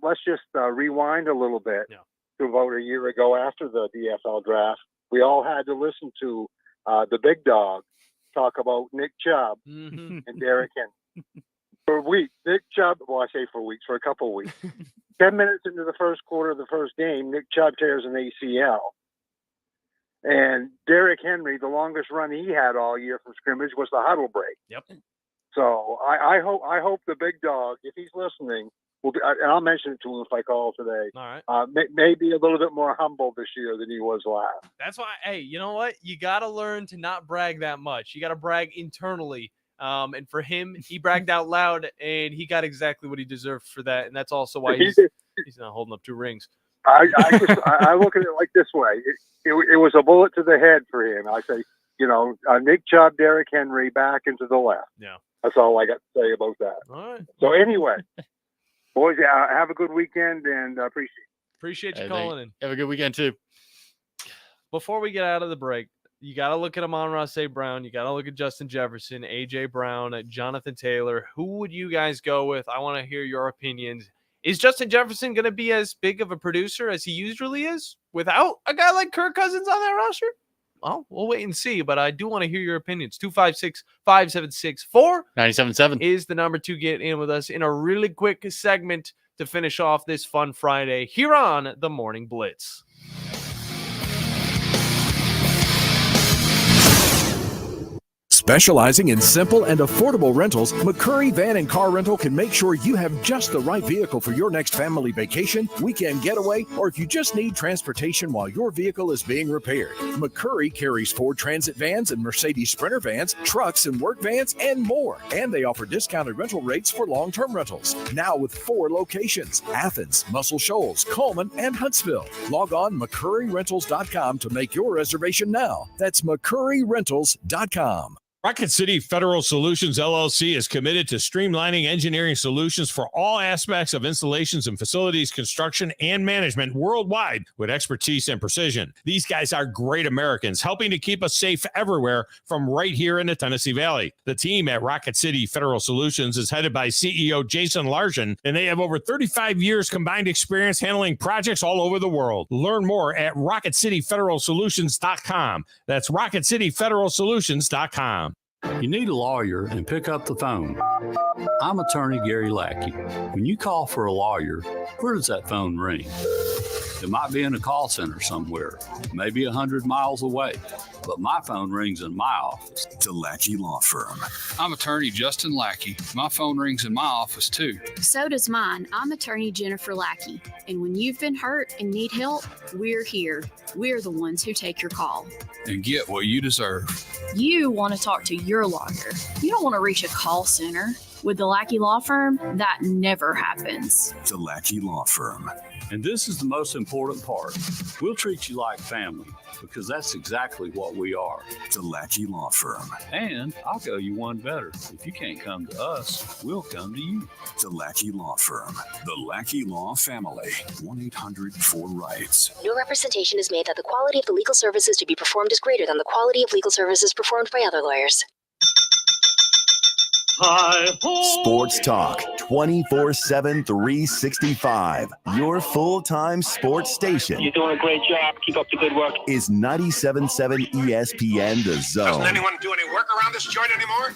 let's just rewind a little bit. Yeah. To about a year ago after the DFL draft, we all had to listen to the big dog talk about Nick Chubb and Derrick Henry. For a week, Nick Chubb, well, I say for weeks, for a couple of weeks. 10 minutes into the first quarter of the first game, Nick Chubb tears an ACL. And Derrick Henry, the longest run he had all year from scrimmage was the huddle break. Yep. So I hope the big dog, if he's listening, will be, and I'll mention it to him if I call today. All right. Maybe a little bit more humble this year than he was last. That's why, hey, you know what? You got to learn to not brag that much. You got to brag internally. And for him, he bragged out loud, and he got exactly what he deserved for that. And that's also why he's not holding up 2 rings. I look at it like this way. It was a bullet to the head for him. I say, Nick Chubb, Derrick Henry back into the left. Yeah. That's all I got to say about that. All right. So anyway, boys, have a good weekend and appreciate it. Appreciate you calling in. Have a good weekend, too. Before we get out of the break, you got to look at Amon-Ra St. Brown. You got to look at Justin Jefferson, A.J. Brown, Jonathan Taylor. Who would you guys go with? I want to hear your opinions. Is Justin Jefferson going to be as big of a producer as he usually is without a guy like Kirk Cousins on that roster? Well, we'll wait and see, but I do want to hear your opinions. 256-576-4 97.7 is the number to get in with us in a really quick segment to finish off this fun Friday here on the Morning Blitz. Specializing in simple and affordable rentals, McCurry Van and Car Rental can make sure you have just the right vehicle for your next family vacation, weekend getaway, or if you just need transportation while your vehicle is being repaired. McCurry carries Ford Transit vans and Mercedes Sprinter vans, trucks and work vans, and more. And they offer discounted rental rates for long-term rentals. Now with 4 locations: Athens, Muscle Shoals, Coleman, and Huntsville. Log on McCurryRentals.com to make your reservation now. That's McCurryRentals.com. Rocket City Federal Solutions, LLC is committed to streamlining engineering solutions for all aspects of installations and facilities construction and management worldwide with expertise and precision. These guys are great Americans, helping to keep us safe everywhere from right here in the Tennessee Valley. The team at Rocket City Federal Solutions is headed by CEO Jason Larson, and they have over 35 years combined experience handling projects all over the world. Learn more at RocketCityFederalSolutions.com. That's RocketCityFederalSolutions.com. You need a lawyer and pick up the phone. I'm attorney Gary Lackey. When you call for a lawyer, where does that phone ring? It might be in a call center somewhere, maybe 100 miles away, but my phone rings in my office. The Lackey Law Firm. I'm attorney Justin Lackey. My phone rings in my office too. So does mine. I'm attorney Jennifer Lackey. And when you've been hurt and need help, we're here. We're the ones who take your call. And get what you deserve. You want to talk to your lawyer. You don't want to reach a call center. With the Lackey Law Firm, that never happens. The Lackey Law Firm. And this is the most important part. We'll treat you like family because that's exactly what we are. The Lackey Law Firm. And I'll go you one better. If you can't come to us, we'll come to you. The Lackey Law Firm. The Lackey Law Family. 1-800-4RIGHTS. No representation is made that the quality of the legal services to be performed is greater than the quality of legal services performed by other lawyers. Sports Talk 24/7, 365. Your full-time sports station. You're doing a great job. Keep up the good work. Is 97.7 ESPN The Zone. Doesn't anyone do any work around this joint anymore?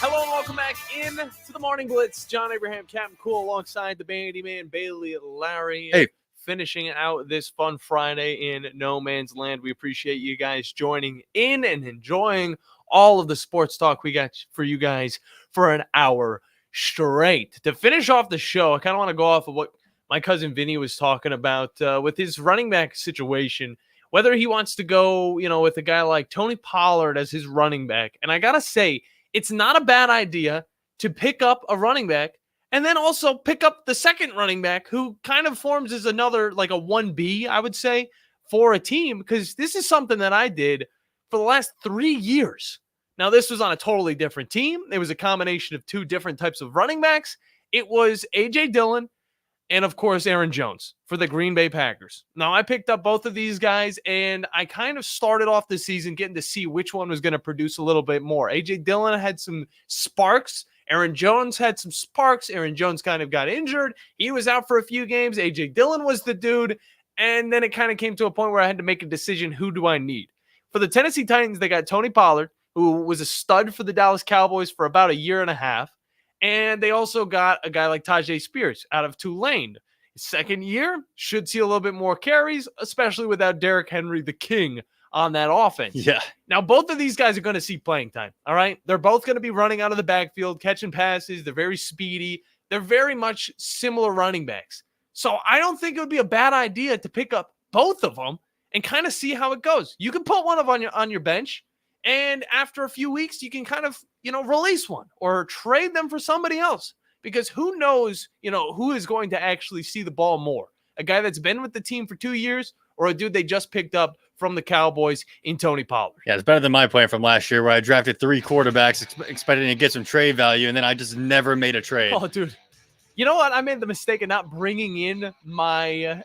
Hello and welcome back in to the Morning Blitz. John Abraham, Captain Cool, alongside the Bandiman, Bailey Lowery. Hey. Finishing out this fun Friday in No Man's Land. We appreciate you guys joining in and enjoying all of the sports talk we got for you guys for an hour straight. To finish off the show, I kind of want to go off of what my cousin Vinny was talking about with his running back situation, whether he wants to go, with a guy like Tony Pollard as his running back. And I got to say, it's not a bad idea to pick up a running back and then also pick up the second running back who kind of forms as another, like a 1B, I would say, for a team, because this is something that I did for the last 3 years. Now, this was on a totally different team. It was a combination of 2 different types of running backs. It was A.J. Dillon and, of course, Aaron Jones for the Green Bay Packers. Now, I picked up both of these guys, and I kind of started off the season getting to see which one was going to produce a little bit more. A.J. Dillon had some sparks. Aaron Jones had some sparks. Aaron Jones kind of got injured. He was out for a few games. A.J. Dillon was the dude, and then it kind of came to a point where I had to make a decision, who do I need? For the Tennessee Titans, they got Tony Pollard, who was a stud for the Dallas Cowboys for about 1.5 years. And they also got a guy like Tajay Spears out of Tulane. His second year should see a little bit more carries, especially without Derrick Henry, the king, on that offense. Yeah. Now, both of these guys are going to see playing time, all right? They're both going to be running out of the backfield, catching passes. They're very speedy. They're very much similar running backs. So I don't think it would be a bad idea to pick up both of them and kind of see how it goes. You can put one of them on your bench, and after a few weeks, you can kind of, release one or trade them for somebody else, because who knows, who is going to actually see the ball more, a guy that's been with the team for 2 years or a dude they just picked up from the Cowboys in Tony Pollard. Yeah, it's better than my plan from last year where I drafted 3 quarterbacks expecting to get some trade value, and then I just never made a trade. Oh, dude. You know what? I made the mistake of not bringing in my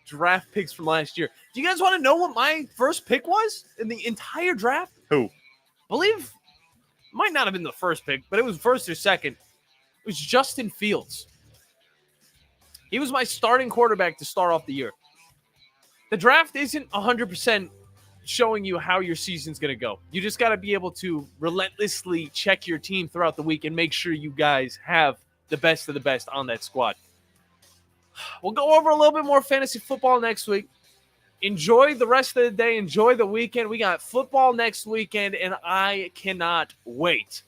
draft picks from last year. Do you guys want to know what my first pick was in the entire draft? Who? Believe might not have been the first pick, but it was first or second. It was Justin Fields. He was my starting quarterback to start off the year. The draft isn't 100% showing you how your season's going to go. You just got to be able to relentlessly check your team throughout the week and make sure you guys have the best of the best on that squad. We'll go over a little bit more fantasy football next week. Enjoy the rest of the day. Enjoy the weekend. We got football next weekend, and I cannot wait.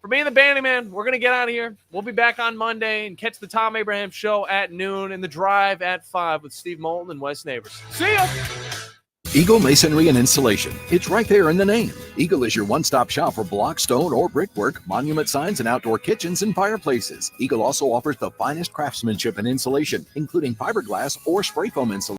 For me and the Bandiman, we're going to get out of here. We'll be back on Monday and catch the Tom Abraham Show at noon and the Drive at 5 with Steve Moulton and Wes Neighbors. See ya! Eagle Masonry and Installation. It's right there in the name. Eagle is your one-stop shop for block, stone, or brickwork, monument signs, and outdoor kitchens and fireplaces. Eagle also offers the finest craftsmanship and insulation, including fiberglass or spray foam insulation.